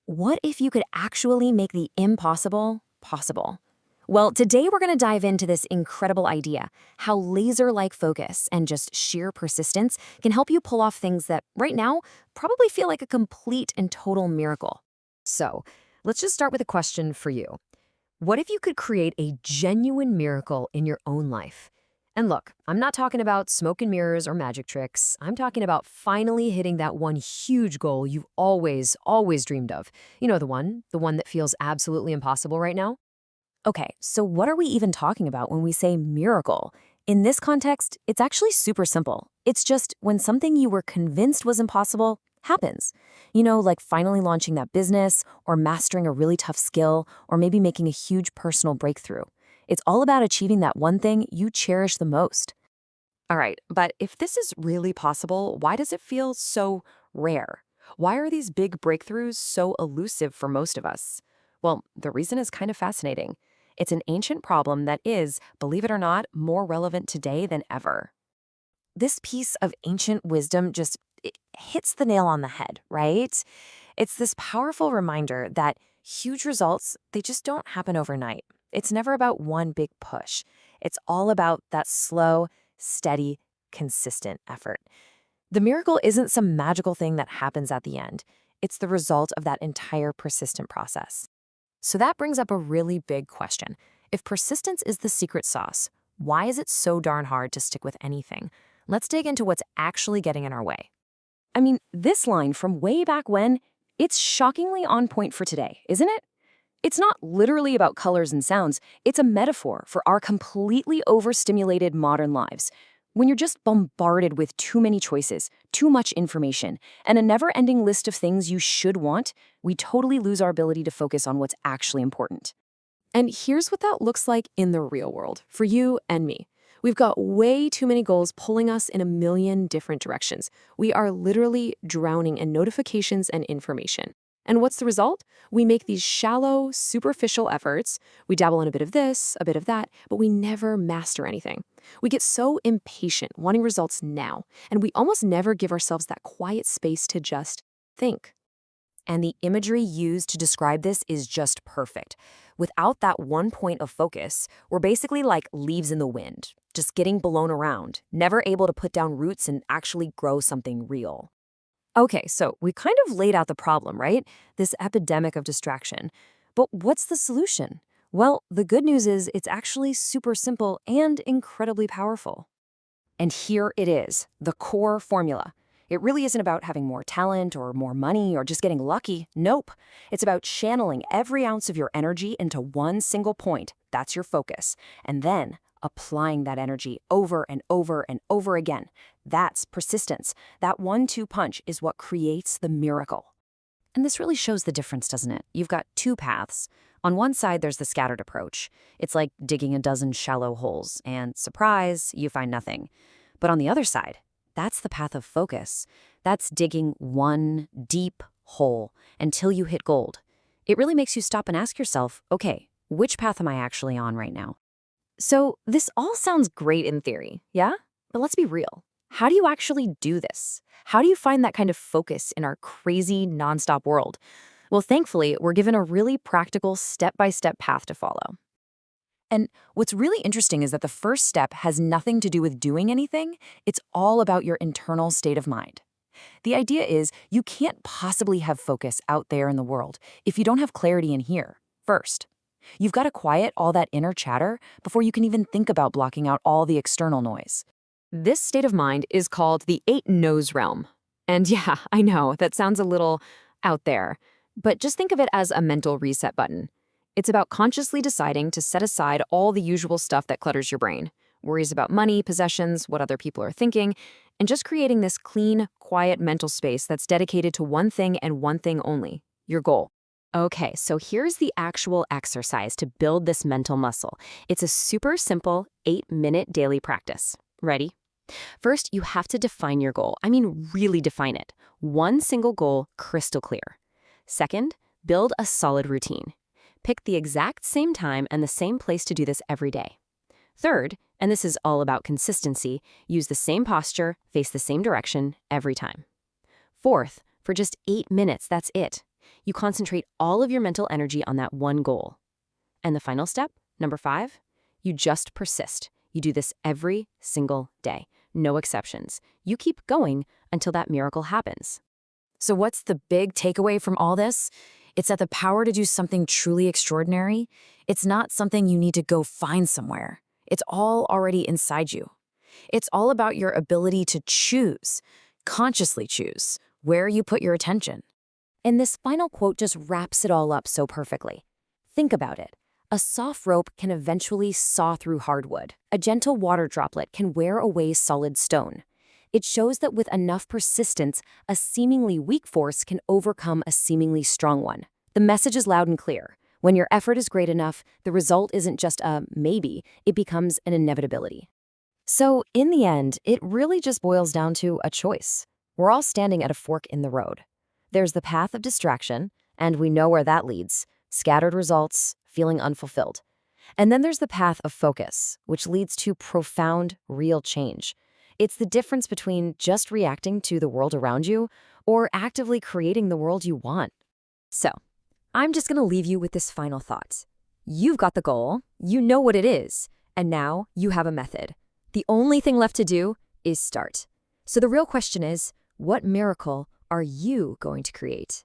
What if you could actually make the impossible possible? Well, today we're going to dive into this incredible idea, how laser-like focus and just sheer persistence can help you pull off things that, right now, probably feel like a complete and total miracle. So, let's just start with a question for you. What if you could create a genuine miracle in your own life? And look, I'm not talking about smoke and mirrors or magic tricks. I'm talking about finally hitting that one huge goal you've always dreamed of. You know the one that feels absolutely impossible right now? Okay, so what are we even talking about when we say miracle? In this context, it's actually super simple. It's just when something you were convinced was impossible happens. Like finally launching that business, or mastering a really tough skill, or maybe making a huge personal breakthrough. It's all about achieving that one thing you cherish the most. All right, but if this is really possible, why does it feel so rare? Why are these big breakthroughs so elusive for most of us? Well, the reason is kind of fascinating. It's an ancient problem that is, believe it or not, more relevant today than ever. This piece of ancient wisdom just it hits the nail on the head, right? It's this powerful reminder that huge results, they just don't happen overnight. It's never about one big push. It's all about that slow, steady, consistent effort. The miracle isn't some magical thing that happens at the end. It's the result of that entire persistent process. So that brings up a really big question. If persistence is the secret sauce, why is it so darn hard to stick with anything? Let's dig into what's actually getting in our way. I mean, this line from way back when, it's shockingly on point for today, isn't it? It's not literally about colors and sounds, it's a metaphor for our completely overstimulated modern lives. When you're just bombarded with too many choices, too much information, and a never-ending list of things you should want, we totally lose our ability to focus on what's actually important. And here's what that looks like in the real world, for you and me. We've got way too many goals pulling us in a million different directions. We are literally drowning in notifications and information. And what's the result? We make these shallow, superficial efforts. We dabble in a bit of this, a bit of that, but we never master anything. We get so impatient, wanting results now, and we almost never give ourselves that quiet space to just think. And the imagery used to describe this is just perfect. Without that one point of focus, we're basically like leaves in the wind, just getting blown around, never able to put down roots and actually grow something real. Okay, so we kind of laid out the problem, right? This epidemic of distraction. But what's the solution? Well, the good news is it's actually super simple and incredibly powerful. And here it is, the core formula. It really isn't about having more talent or more money or just getting lucky. Nope. It's about channeling every ounce of your energy into one single point. That's your focus. And then applying that energy over and over and over again. That's persistence. That 1-2 punch is what creates the miracle. And this really shows the difference, doesn't it? You've got two paths. On one side, there's the scattered approach. It's like digging a dozen shallow holes, and surprise, you find nothing. But on the other side, that's the path of focus. That's digging one deep hole until you hit gold. It really makes you stop and ask yourself, okay, which path am I actually on right now? So this all sounds great in theory, yeah? But let's be real. How do you actually do this? How do you find that kind of focus in our crazy, nonstop world? Well, thankfully, we're given a really practical step-by-step path to follow. And what's really interesting is that the first step has nothing to do with doing anything. It's all about your internal state of mind. The idea is you can't possibly have focus out there in the world if you don't have clarity in here first. You've got to quiet all that inner chatter before you can even think about blocking out all the external noise. This state of mind is called the 8 no's realm. And yeah, I know, that sounds a little out there, but just think of it as a mental reset button. It's about consciously deciding to set aside all the usual stuff that clutters your brain, worries about money, possessions, what other people are thinking, and just creating this clean, quiet mental space that's dedicated to one thing and one thing only, your goal. Okay, so here's the actual exercise to build this mental muscle. It's a super simple 8-minute daily practice. Ready? First, you have to define your goal. I mean, really define it. One single goal, crystal clear. Second, build a solid routine. Pick the exact same time and the same place to do this every day. Third, and this is all about consistency, use the same posture, face the same direction every time. Fourth, for just 8 minutes, that's it. You concentrate all of your mental energy on that one goal. And the final step, number 5, you just persist. You do this every single day, no exceptions. You keep going until that miracle happens. So what's the big takeaway from all this? It's that the power to do something truly extraordinary, it's not something you need to go find somewhere. It's all already inside you. It's all about your ability to choose, consciously choose, where you put your attention. And this final quote just wraps it all up so perfectly. Think about it. A soft rope can eventually saw through hardwood. A gentle water droplet can wear away solid stone. It shows that with enough persistence, a seemingly weak force can overcome a seemingly strong one. The message is loud and clear. When your effort is great enough, the result isn't just a maybe, it becomes an inevitability. So, in the end, it really just boils down to a choice. We're all standing at a fork in the road. There's the path of distraction, and we know where that leads: scattered results, feeling unfulfilled. And then there's the path of focus, which leads to profound, real change. It's the difference between just reacting to the world around you or actively creating the world you want. So, I'm just going to leave you with this final thought. You've got the goal, you know what it is, and now you have a method. The only thing left to do is start. So the real question is, what miracle are you going to create?